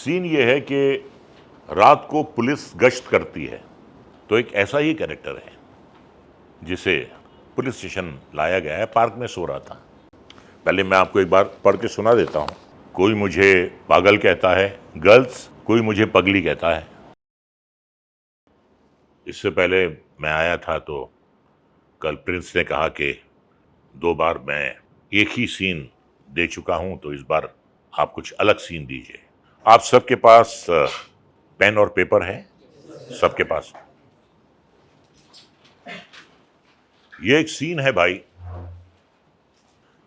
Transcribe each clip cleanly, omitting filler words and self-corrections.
Scene ये है कि रात को पुलिस गश्त करती है, तो एक ऐसा ही कैरेक्टर है जिसे पुलिस स्टेशन लाया गया है। पार्क में सो रहा था। पहले मैं आपको एक बार पढ़ के सुना देता हूँ। कोई मुझे पागल कहता है गर्ल्स, कोई मुझे पगली कहता है। इससे पहले मैं आया था तो कल प्रिंस ने कहा कि 2 बार मैं एक ही सीन दे चुका हूं, तो इस बार आप कुछ अलग सीन दीजिए। आप सबके पास पेन और पेपर है? सबके पास? ये एक सीन है भाई।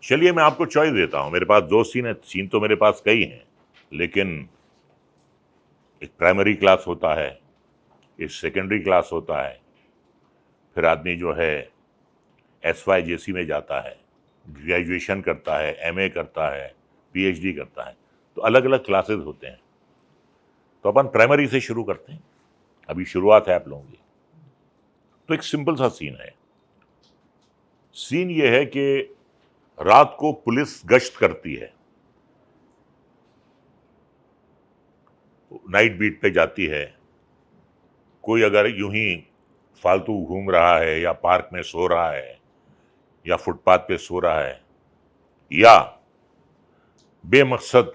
चलिए मैं आपको चॉइस देता हूं। मेरे पास 2 सीन है। सीन तो मेरे पास कई हैं, लेकिन एक प्राइमरी क्लास होता है, एक सेकेंडरी क्लास होता है, फिर आदमी जो है SYJC में जाता है, ग्रेजुएशन करता है, MA करता है, PhD करता है, तो अलग अलग क्लासेस होते हैं। तो अपन प्राइमरी से शुरू करते हैं। अभी शुरुआत है आप लोगों की। तो एक सिंपल सा सीन है। सीन ये है कि रात को पुलिस गश्त करती है, नाइट बीट पे जाती है। कोई अगर यूं ही फालतू घूम रहा है या पार्क में सो रहा है या फुटपाथ पे सो रहा है या बेमकसद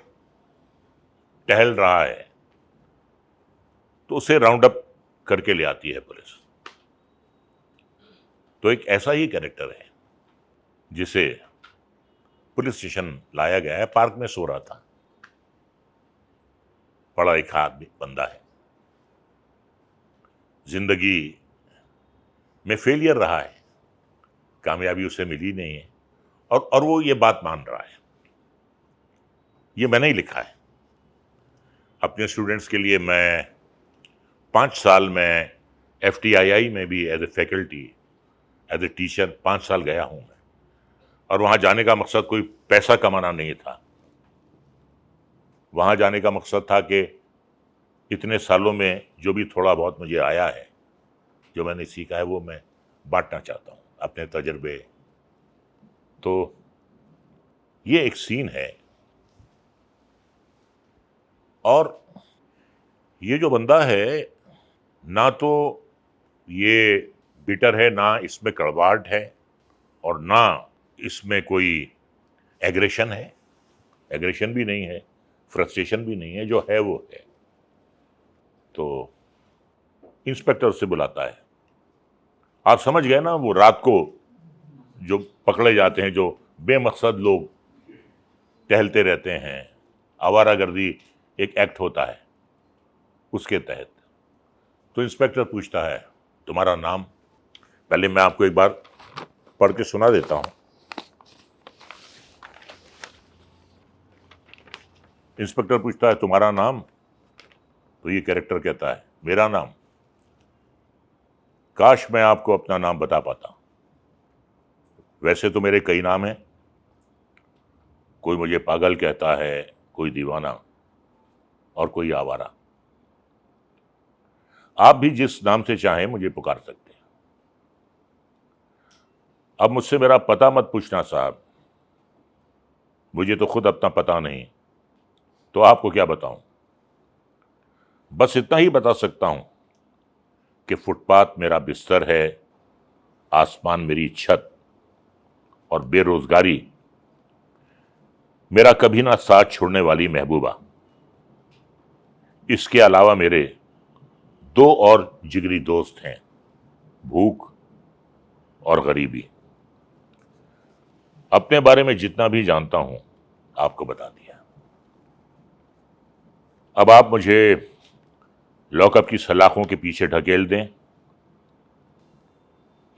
टहल रहा है, तो उसे राउंड अप करके ले आती है पुलिस। तो एक ऐसा ही कैरेक्टर है जिसे पुलिस स्टेशन लाया गया है। पार्क में सो रहा था। पढ़ा लिखा आदमी बंदा है, जिंदगी में फेलियर रहा है, कामयाबी उसे मिली नहीं है, और वो ये बात मान रहा है। ये मैंने ही लिखा है। अपने स्टूडेंट्स के लिए मैं 5 साल में FTII में भी as a faculty, as a teacher 5 साल गया हूं मैं। और वहां जाने का मकसद कोई पैसा कमाना नहीं था। वहां जाने का मकसद था कि इतने सालों में जो भी थोड़ा बहुत मुझे आया है, जो मैंने सीखा है, वो मैं बांटना चाहता हूं, अपने तजर्बे। तो ये एक सीन है। और ये जो बंदा है, ना तो ये बिटर है, ना इसमें कड़वाहट है, और ना इसमें कोई एग्रेशन है। एग्रेशन भी नहीं है, फ्रस्ट्रेशन भी नहीं है। जो है वो है। तो इंस्पेक्टर उससे बुलाता है। आप समझ गए ना, वो रात को जो पकड़े जाते हैं, जो बेमकसद लोग टहलते रहते हैं, आवारागर्दी एक एक्ट होता है उसके तहत। तो इंस्पेक्टर पूछता है तुम्हारा नाम? पहले मैं आपको एक बार पढ़ के सुना देता हूं। इंस्पेक्टर पूछता है तुम्हारा नाम? तो ये कैरेक्टर कहता है मेरा नाम? काश मैं आपको अपना नाम बता पाता। वैसे तो मेरे कई नाम हैं। कोई मुझे पागल कहता है, कोई दीवाना, और कोई आवारा। आप भी जिस नाम से चाहें मुझे पुकार सकते हैं। अब मुझसे मेरा पता मत पूछना साहब, मुझे तो खुद अपना पता नहीं, तो आपको क्या बताऊं। बस इतना ही बता सकता हूं कि फुटपाथ मेरा बिस्तर है, आसमान मेरी छत, और बेरोजगारी मेरा कभी ना साथ छोड़ने वाली महबूबा। इसके अलावा मेरे 2 और जिगरी दोस्त हैं, भूख और गरीबी। अपने बारे में जितना भी जानता हूं आपको बता दिया। अब आप मुझे लॉकअप की सलाखों के पीछे ढकेल दें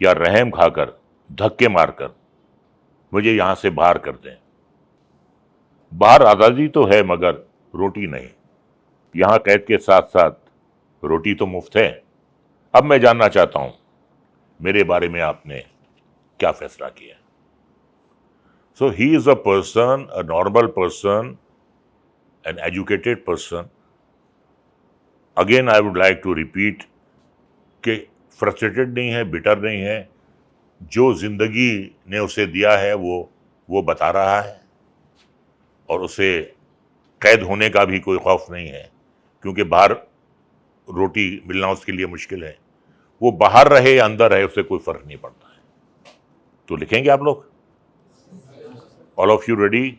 या रहम खाकर, धक्के मारकर मुझे यहां से बाहर कर दें। बाहर आजादी तो है, मगर रोटी नहीं। यहां कैद के साथ साथ रोटी तो मुफ्त है। अब मैं जानना चाहता हूं मेरे बारे में आपने क्या फैसला किया। So he is a person, a normal person, an educated person. Again I would like to repeat कि फ्रस्ट्रेटेड नहीं है, बिटर नहीं है। जो जिंदगी ने उसे दिया है वो बता रहा है, और उसे कैद होने का भी कोई खौफ नहीं है, क्योंकि बाहर रोटी मिलना उसके लिए मुश्किल है। वो बाहर रहे या अंदर रहे, उससे कोई फर्क नहीं पड़ता है। तो लिखेंगे आप लोग? All of you ready?